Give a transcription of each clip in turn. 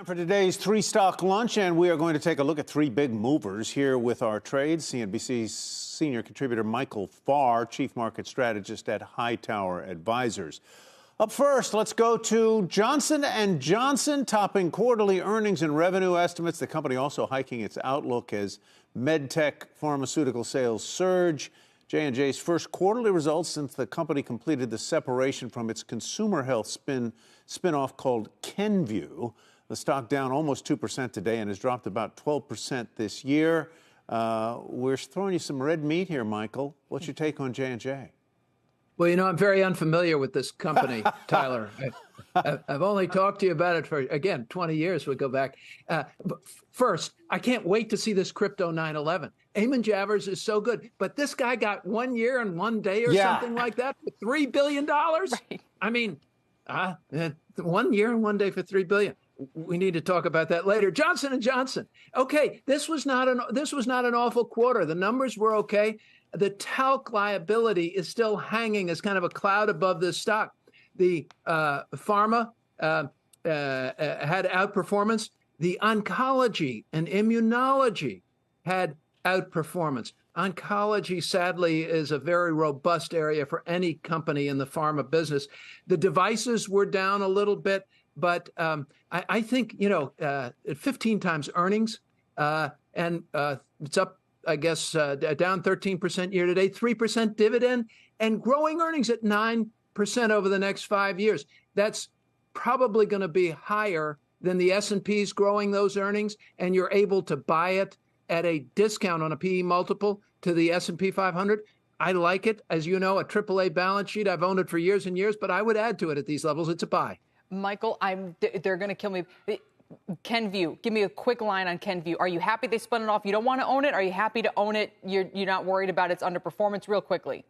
Time for today's three-stock lunch, and we are going to take a look at three big movers here with our trades. CNBC's senior contributor Michael Farr, chief market strategist at Hightower Advisors. Up first, let's go to Johnson & Johnson, topping quarterly earnings and revenue estimates. The company also hiking its outlook as medtech pharmaceutical sales surge. J&J's first quarterly results since the company completed the separation from its consumer health spin-off called Kenvue. The stock down almost 2% today and has dropped about 12% this year. We're throwing you some red meat here, Michael. What's your take on J&J? Well, you know, I'm very unfamiliar with this company, Tyler. I've only talked to you about it for, again, 20 years. We go back. First, I can't wait to see this crypto 9/11. Eamon Javers is so good, but this guy got 1 year and 1 day or something like that for $3 billion. Right. I mean, 1 year and 1 day for $3 billion. We need to talk about that later. Johnson & Johnson. Okay, this was not an awful quarter. The numbers were okay. The talc liability is still hanging as kind of a cloud above this stock. The pharma had outperformance. The oncology and immunology had outperformance. Oncology, sadly, is a very robust area for any company in the pharma business. The devices were down a little bit, but I think, at 15 times earnings, and it's up, I guess, down 13% year to date, 3% dividend, and growing earnings at 9% over the next 5 years. That's probably going to be higher than the S&P's growing those earnings, and you're able to buy it at a discount on a PE multiple to the S&P 500. I like it. As you know, a AAA balance sheet. I've owned it for years and years, but I would add to it at these levels. It's a buy. Michael, they're going to kill me. Kenvue, give me a quick line on Kenvue. Are you happy they spun it off? You don't want to own it? Are you happy to own it? You're not worried about its underperformance? Real quickly.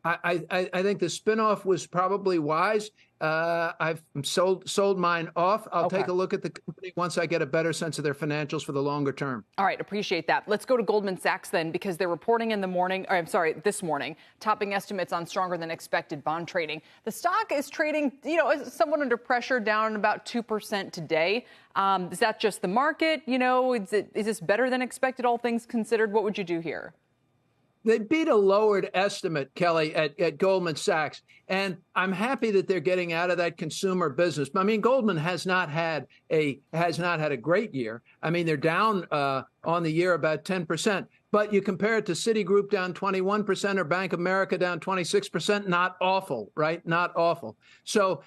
I think the spinoff was probably wise. I've sold mine off. I'll take a look at the company once I get a better sense of their financials for the longer term. All right, appreciate that. Let's go to Goldman Sachs then, because they're reporting this morning, topping estimates on stronger than expected bond trading. The stock is trading, somewhat under pressure, down about 2% today. Is that just the market? Is this better than expected, all things considered? What would you do here? They beat a lowered estimate, Kelly, at Goldman Sachs, and I'm happy that they're getting out of that consumer business. I mean, Goldman has not had a great year. I mean, they're down on the year about 10%, but you compare it to Citigroup down 21% or Bank of America down 26%. Not awful, right? Not awful. So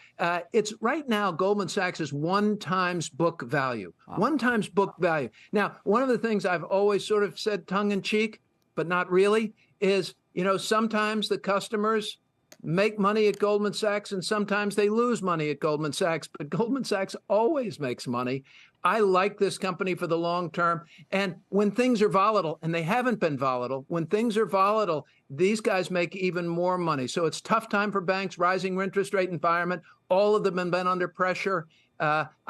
it's right now Goldman Sachs is 1 times book value. Wow. 1 times book value. Now, one of the things I've always sort of said tongue in cheek, but not really, is, sometimes the customers make money at Goldman Sachs and sometimes they lose money at Goldman Sachs, but Goldman Sachs always makes money. I like this company for the long term. And when things are volatile, and they haven't been volatile, when things are volatile, these guys make even more money. So it's tough time for banks, rising interest rate environment. All of them have been under pressure.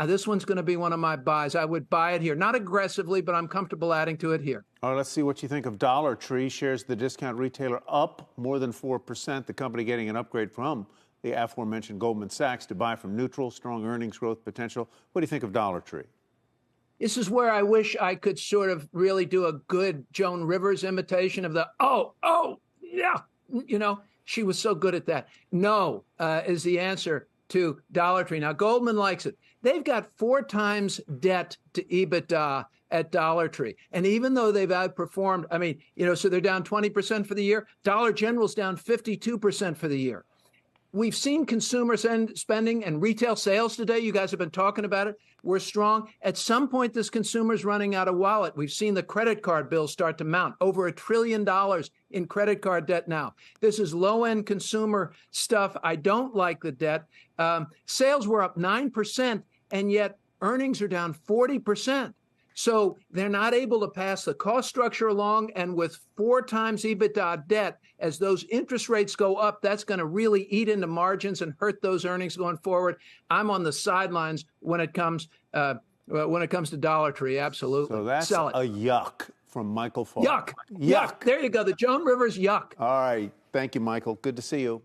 This one's going to be one of my buys. I would buy it here. Not aggressively, but I'm comfortable adding to it here. All right, let's see what you think of Dollar Tree. Shares the discount retailer up more than 4%. The company getting an upgrade from the aforementioned Goldman Sachs to buy from neutral, strong earnings growth potential. What do you think of Dollar Tree? This is where I wish I could sort of really do a good Joan Rivers imitation of the, yeah. She was so good at that. No is the answer to Dollar Tree. Now, Goldman likes it. They've got 4 times debt to EBITDA at Dollar Tree. And even though they've outperformed, so they're down 20% for the year. Dollar General's down 52% for the year. We've seen consumer spending and retail sales today. You guys have been talking about it. We're strong. At some point, this consumer's running out of wallet. We've seen the credit card bills start to mount. Over $1 trillion in credit card debt now. This is low-end consumer stuff. I don't like the debt. Sales were up 9%, and yet earnings are down 40%. So they're not able to pass the cost structure along. And with 4 times EBITDA debt, as those interest rates go up, that's going to really eat into margins and hurt those earnings going forward. I'm on the sidelines when it comes to Dollar Tree. Absolutely. So that's Sell it. A yuck from Michael Farr. Yuck. There you go. The Joan Rivers yuck. All right. Thank you, Michael. Good to see you.